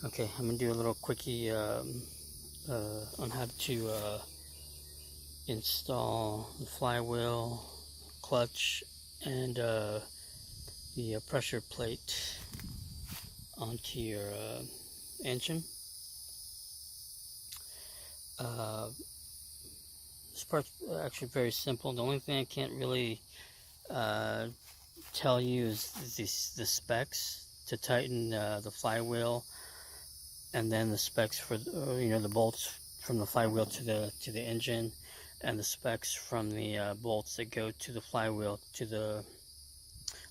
Okay, I'm gonna do a little quickie on how to install the flywheel, clutch, and the pressure plate onto your engine. This part's actually very simple. The only thing I can't really tell you is the specs to tighten the flywheel, and then the specs for the bolts from the flywheel to the engine, and the specs from the bolts that go to the flywheel to the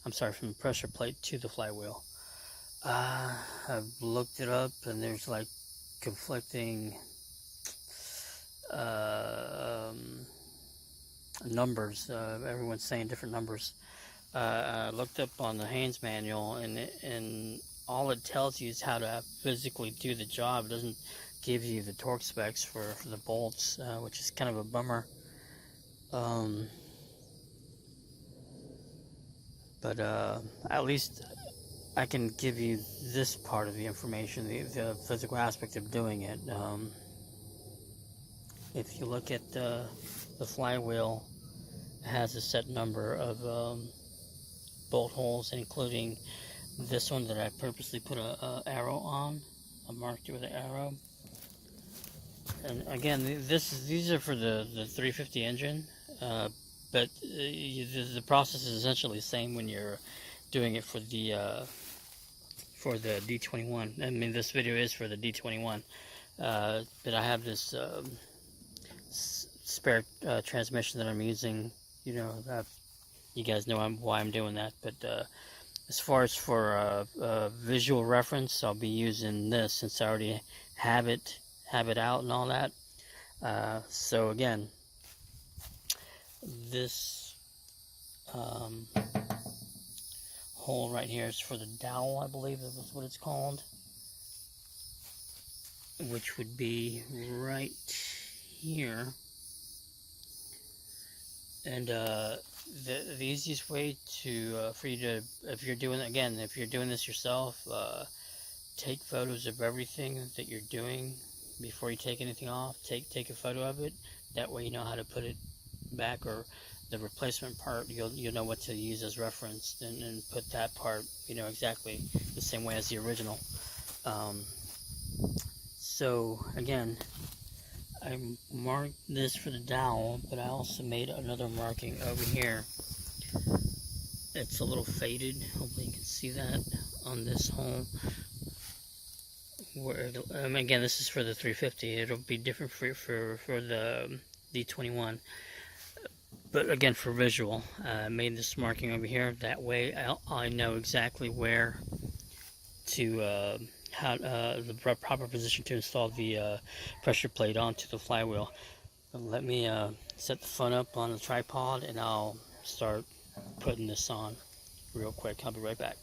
from the pressure plate to the flywheel. I've looked it up, and there's like conflicting numbers. Everyone's saying different numbers. I looked up on the Haynes manual, and all it tells you is how to physically do the job. It doesn't give you the torque specs for the bolts, which is kind of a bummer. But at least I can give you this part of the information, the physical aspect of doing it. If you look at the flywheel, it has a set number of bolt holes, including this one that I purposely put a arrow on. I marked it with an arrow. And again, these are for the 350 engine, but the process is essentially the same when you're doing it for the D21. I mean, this video is for the D21, but I have this spare transmission that I'm using. You guys know why I'm doing that, but as far as for visual reference, I'll be using this since I already have it out and all that. So again, this hole right here is for the dowel, I believe that was what it's called, which would be right here. And the easiest way for you to, if you're doing this yourself, take photos of everything that you're doing before you take anything off. Take a photo of it. That way you know how to put it back, or the replacement part, you'll know what to use as reference, and put that part exactly the same way as the original. So again, I marked this for the dowel, but I also made another marking over here. It's a little faded. Hopefully you can see that on this hole. Where again, this is for the 350. It'll be different for the D21. But again, for visual, I made this marking over here. That way, I know exactly where to how the proper position to install the pressure plate onto the flywheel. Let me set the phone up on the tripod, and I'll start putting this on real quick. I'll be right back.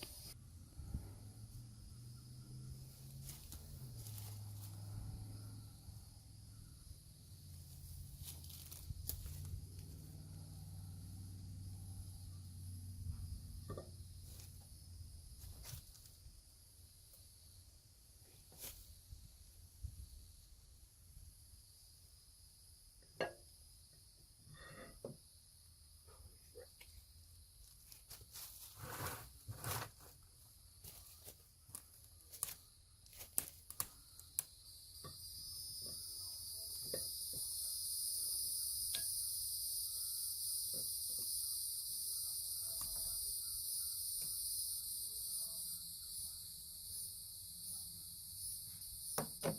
And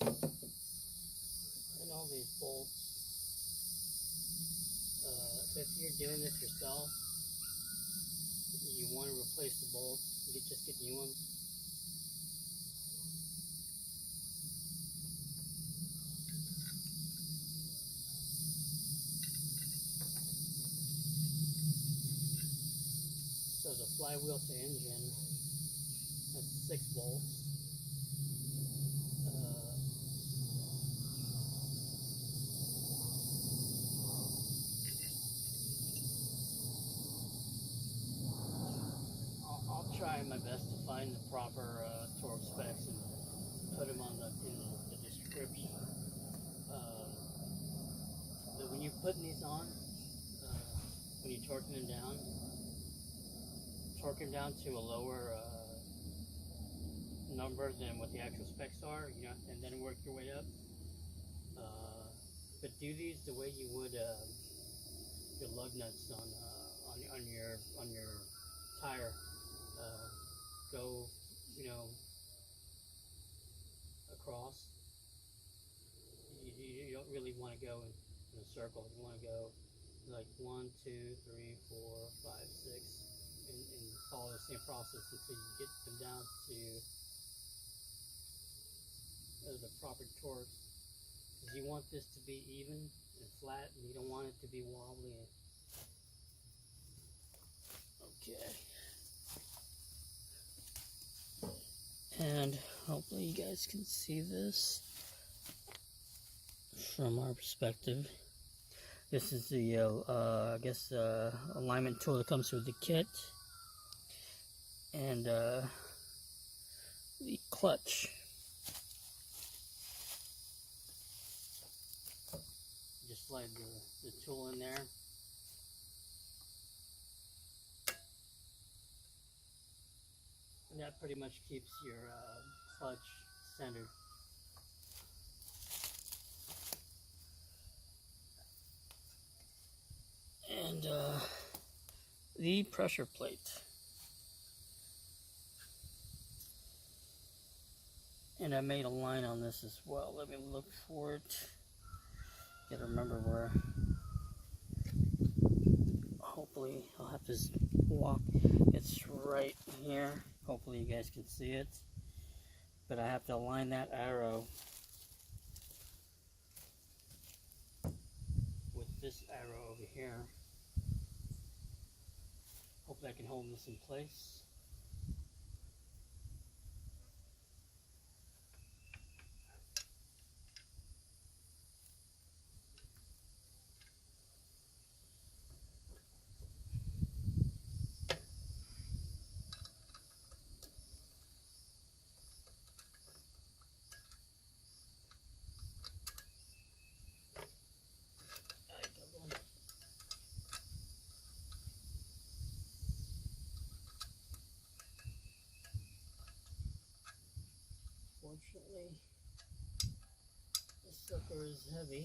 all these bolts, if you're doing this yourself, you want to replace the bolts, just get new ones. So the flywheel to engine, that's 6 bolts. I'll try my best to find the proper torque specs and put them putting these on, when you're torquing them down, torque them down to a lower number than what the actual specs are, you know, and then work your way up. But do these the way you would your lug nuts on your tire. Go, you know, across. You don't really want to go in a circle. You want to go like 1, 2, 3, 4, 5, 6, and follow the same process until you get them down to the proper torque. Because you want this to be even and flat, and you don't want it to be wobbly. Okay. And hopefully you guys can see this from our perspective. This is the, I guess, alignment tool that comes with the kit. And the clutch. Just slide the tool in there. And that pretty much keeps your clutch centered. And the pressure plate. And I made a line on this as well. Let me look for it. Gotta remember where. Hopefully I'll have to walk. It's right here. Hopefully you guys can see it. But I have to align that arrow with this arrow over here. Hopefully I can hold this in place. Fortunately, this sucker is heavy.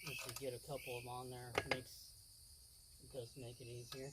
If you get a couple of them on there, it does make it easier.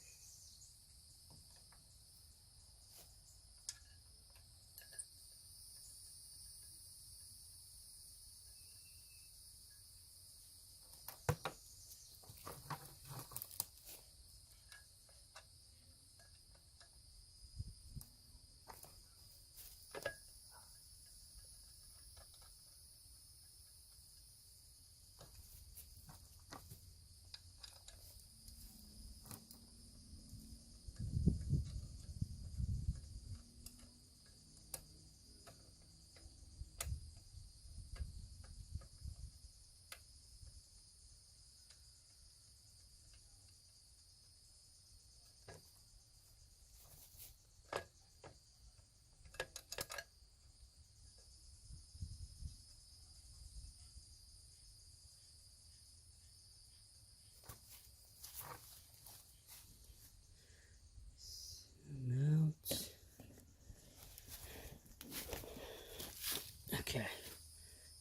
Okay,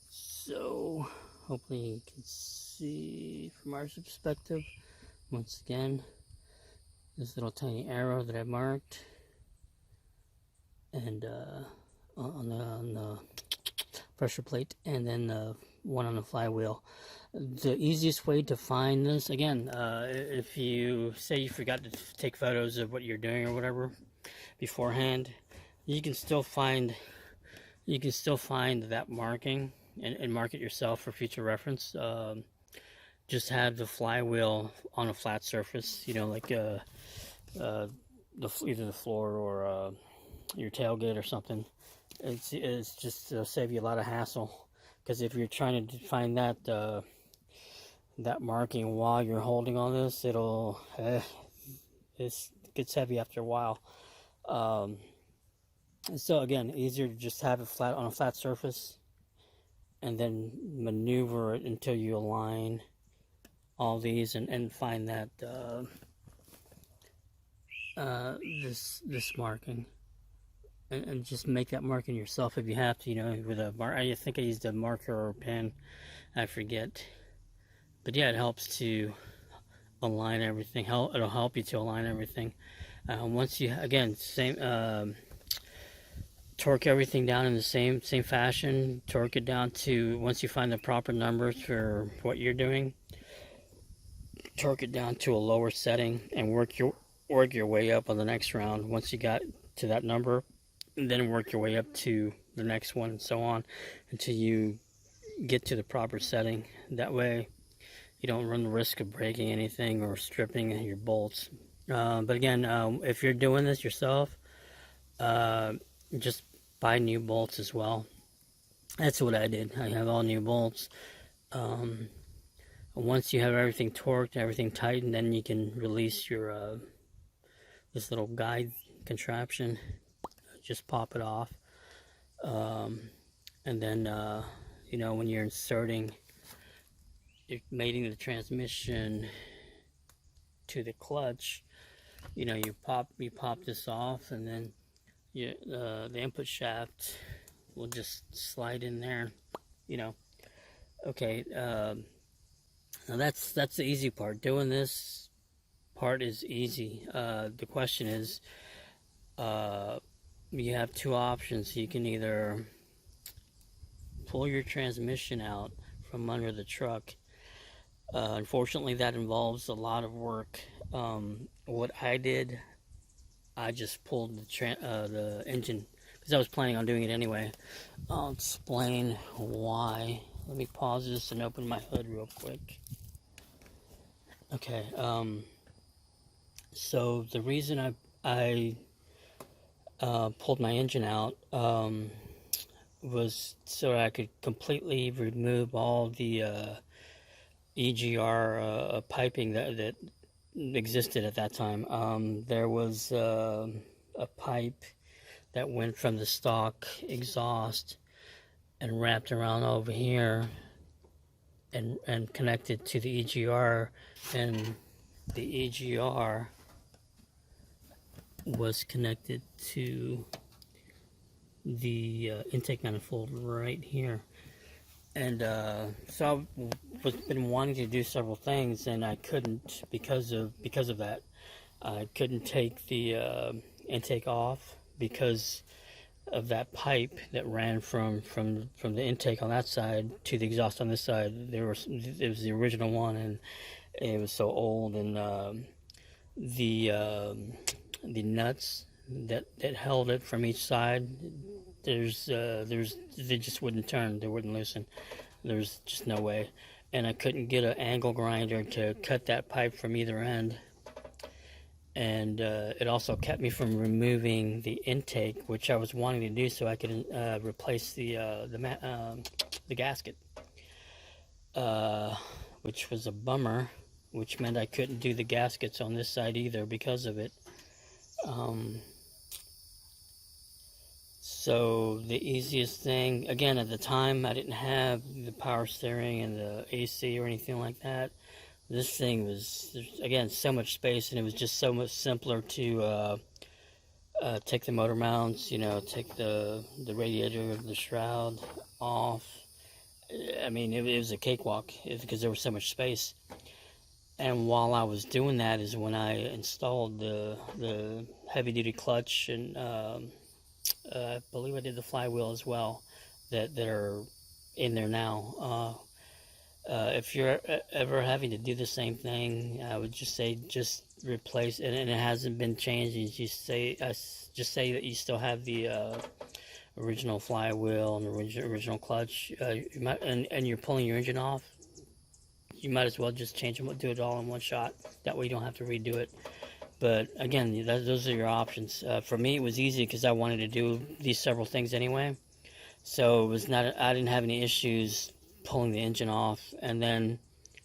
so hopefully you can see from our perspective, once again, this little tiny arrow that I marked and on the pressure plate, and then the one on the flywheel. The easiest way to find this, again, if you say you forgot to take photos of what you're doing or whatever beforehand, you can still find that marking and mark it yourself for future reference. Just have the flywheel on a flat surface, like either the floor or your tailgate or something. It's just save you a lot of hassle, because if you're trying to find that marking while you're holding on this, it gets heavy after a while. So again, easier to just have it flat on a flat surface, and then maneuver it until you align all these and find that this marking, and just make that marking yourself if you have to, with a I think I used a marker or a pen, I forget, but yeah, it helps to align everything. It'll help you to align everything. Once you, again, same torque everything down in the same fashion. Torque it down to, once you find the proper numbers for what you're doing, torque it down to a lower setting and work your way up on the next round. Once you got to that number, and then work your way up to the next one, and so on until you get to the proper setting. That way you don't run the risk of breaking anything or stripping your bolts. But again, if you're doing this yourself, just buy new bolts as well. That's what I did. I have all new bolts. Once you have everything torqued, everything tightened, then you can release your this little guide contraption. Just pop it off, and then when you're inserting, you're mating the transmission to the clutch. You pop this off, and then the input shaft will just slide in there. Okay. Now that's the easy part. Doing this part is easy. The question is, you have two options. You can either pull your transmission out from under the truck. Unfortunately, that involves a lot of work. What I did, I just pulled the engine, because I was planning on doing it anyway. I'll explain why. Let me pause this and open my hood real quick. Okay. So the reason I pulled my engine out was so I could completely remove all the EGR piping that existed at that time. There was a pipe that went from the stock exhaust and wrapped around over here and connected to the EGR, and the EGR was connected to the intake manifold right here. And so I've been wanting to do several things, and I couldn't because of that. I couldn't take the intake off because of that pipe that ran from the intake on that side to the exhaust on this side. It was the original one, and it was so old, and the nuts that held it from each side, they just wouldn't turn, they wouldn't loosen. There's just no way, and I couldn't get an angle grinder to cut that pipe from either end. And it also kept me from removing the intake, which I was wanting to do so I could replace the gasket, which was a bummer, which meant I couldn't do the gaskets on this side either because of it. So the easiest thing, again, at the time I didn't have the power steering and the AC or anything like that. This thing was, again, so much space, and it was just so much simpler to take the motor mounts, take the radiator of the shroud off. I mean, it was a cakewalk because there was so much space. And while I was doing that is when I installed the heavy-duty clutch and I believe I did the flywheel as well, that are in there now. If you're ever having to do the same thing, I would just say just replace it, and it hasn't been changed. You just say that you still have the original flywheel and original clutch. You might, and you're pulling your engine off. You might as well just change them, do it all in one shot. That way you don't have to redo it. But again, those are your options. For me, it was easy because I wanted to do these several things anyway. So it was not. I didn't have any issues pulling the engine off and then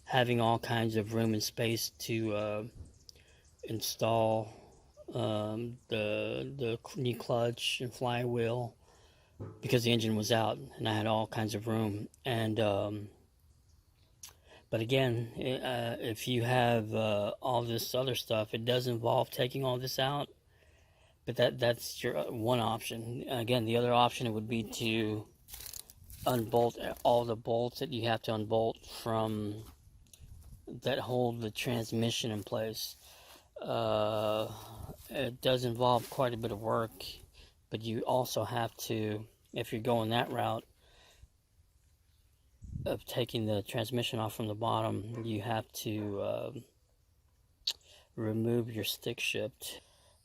having all kinds of room and space to install the new clutch and flywheel because the engine was out and I had all kinds of room. And but again, if you have all this other stuff, it does involve taking all this out. But that's your one option. Again, the other option would be to unbolt all the bolts that you have to unbolt from that hold the transmission in place. It does involve quite a bit of work, but you also have to, if you're going that route of taking the transmission off from the bottom, you have to remove your stick shift.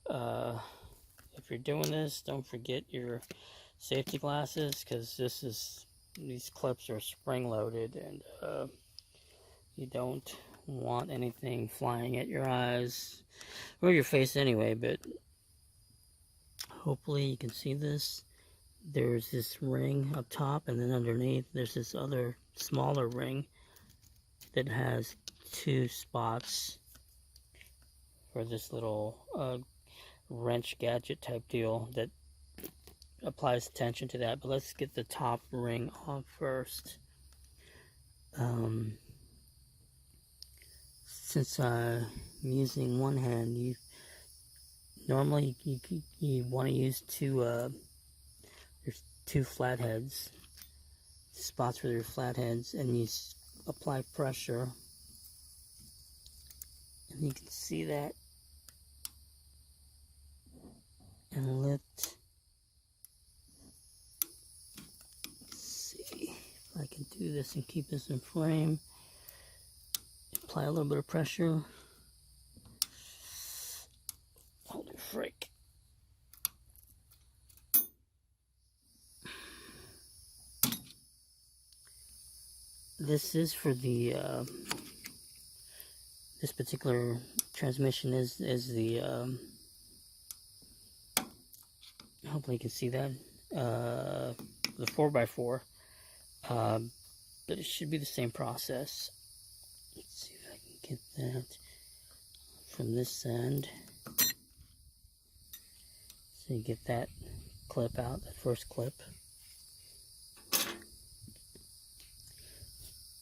If you're doing this, don't forget your safety glasses, because these clips are spring loaded, and you don't want anything flying at your eyes or your face anyway. But hopefully you can see this. There's this ring up top, and then underneath there's this other smaller ring that has two spots for this little wrench gadget type deal that applies tension to that. But let's get the top ring off first. Since I'm using one hand, you normally want to use there's two flatheads, spots for your flatheads, and you apply pressure, and you can see that, and lift. Let's see if I can do this and keep this in frame. Apply a little bit of pressure. Holy frick. This is for the this particular transmission is the hopefully you can see that, the 4x4, but it should be the same process. Let's see if I can get that from this end. So you get that clip out, that first clip.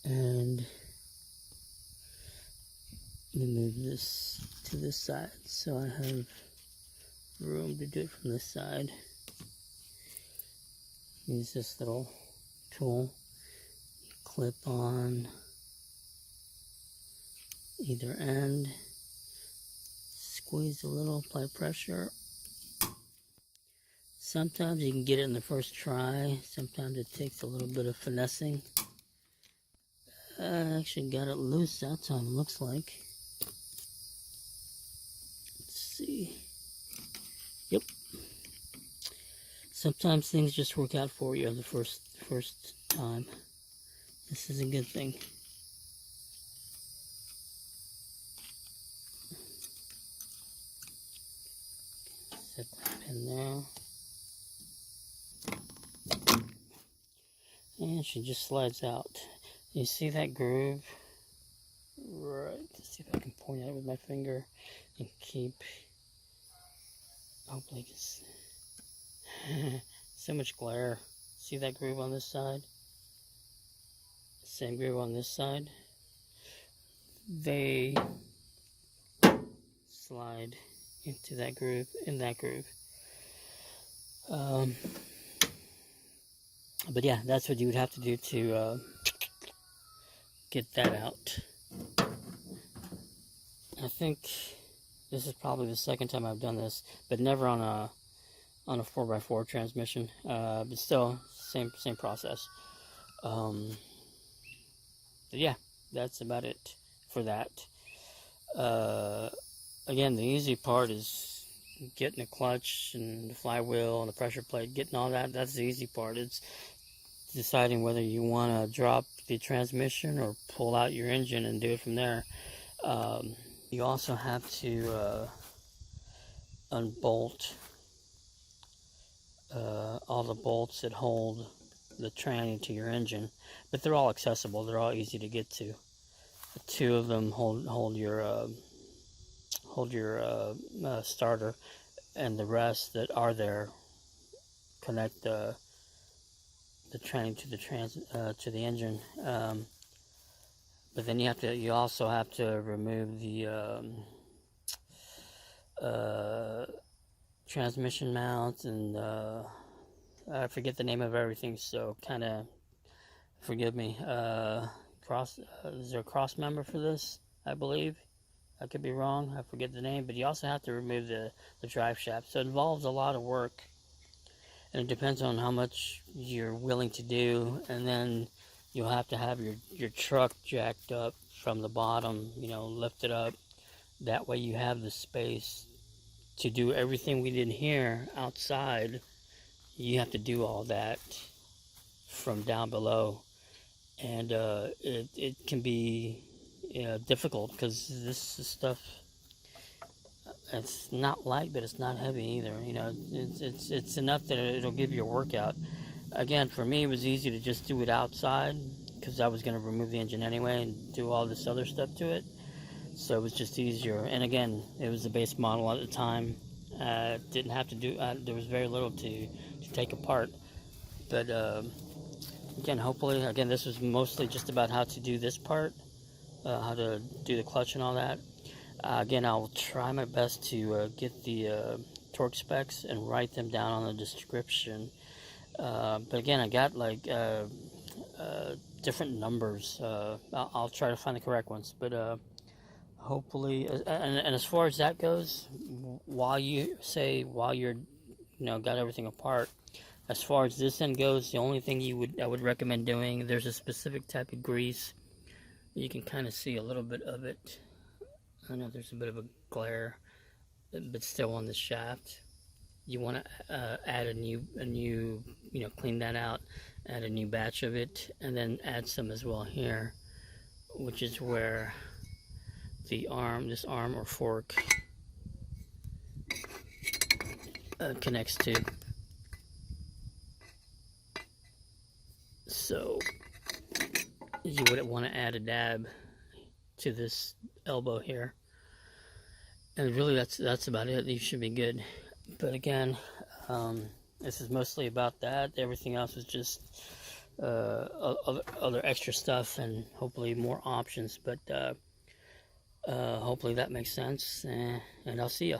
And let me move this to this side so I have room to do it from this side. Use this little tool, clip on either end, squeeze a little, apply pressure. Sometimes you can get it in the first try, sometimes it takes a little bit of finessing. I actually got it loose that time, it looks like. Let's see. Yep. Sometimes things just work out for you the first time. This is a good thing. Set that in there. And she just slides out. You see that groove? Right. Let's see if I can point at it with my finger and keep. Hopefully, it's so much glare. See that groove on this side? Same groove on this side. They slide into that groove, in that groove. But yeah, that's what you would have to do to get that out. I think this is probably the second time I've done this, but never on on a 4x4 transmission, but still same process. Yeah, that's about it for that. Again, the easy part is getting the clutch and the flywheel and the pressure plate, getting all that. That's the easy part. It's deciding whether you want to drop the transmission or pull out your engine and do it from there. You also have to unbolt all the bolts that hold the tranny to your engine, but they're all accessible. They're all easy to get to. Two of them hold your starter, and the rest that are there connect the tranny to the engine. But then you also have to remove the transmission mount, and I forget the name of everything, so kind of forgive me. Is there a cross member for this? I believe. I could be wrong. I forget the name, but you also have to remove the drive shaft. So it involves a lot of work, and it depends on how much you're willing to do. And then you'll have to have your truck jacked up from the bottom, lifted up. That way you have the space to do everything we did here outside. You have to do all that from down below, and it can be difficult because this stuff, it's not light, but it's not heavy either. It's enough that it'll give you a workout. Again, for me, it was easy to just do it outside because I was going to remove the engine anyway and do all this other stuff to it. So it was just easier. And again, it was the base model at the time. Didn't have to do. There was very little to take apart. But again, hopefully, this was mostly just about how to do this part, how to do the clutch and all that. Again, I'll try my best to get the torque specs and write them down on the description. But again, I got like different numbers. I'll try to find the correct ones. But hopefully, and as far as that goes, while you're got everything apart, as far as this end goes, the only thing I would recommend doing, there's a specific type of grease. You can kind of see a little bit of it. I know there's a bit of a glare, but still on the shaft. You want to add a new, clean that out, add a new batch of it, and then add some as well here, which is where this arm or fork connects to. So you wouldn't want to add a dab to this elbow here, and really that's about it. You should be good. But again, this is mostly about that. Everything else is just other extra stuff and hopefully more options. But hopefully that makes sense, and I'll see you.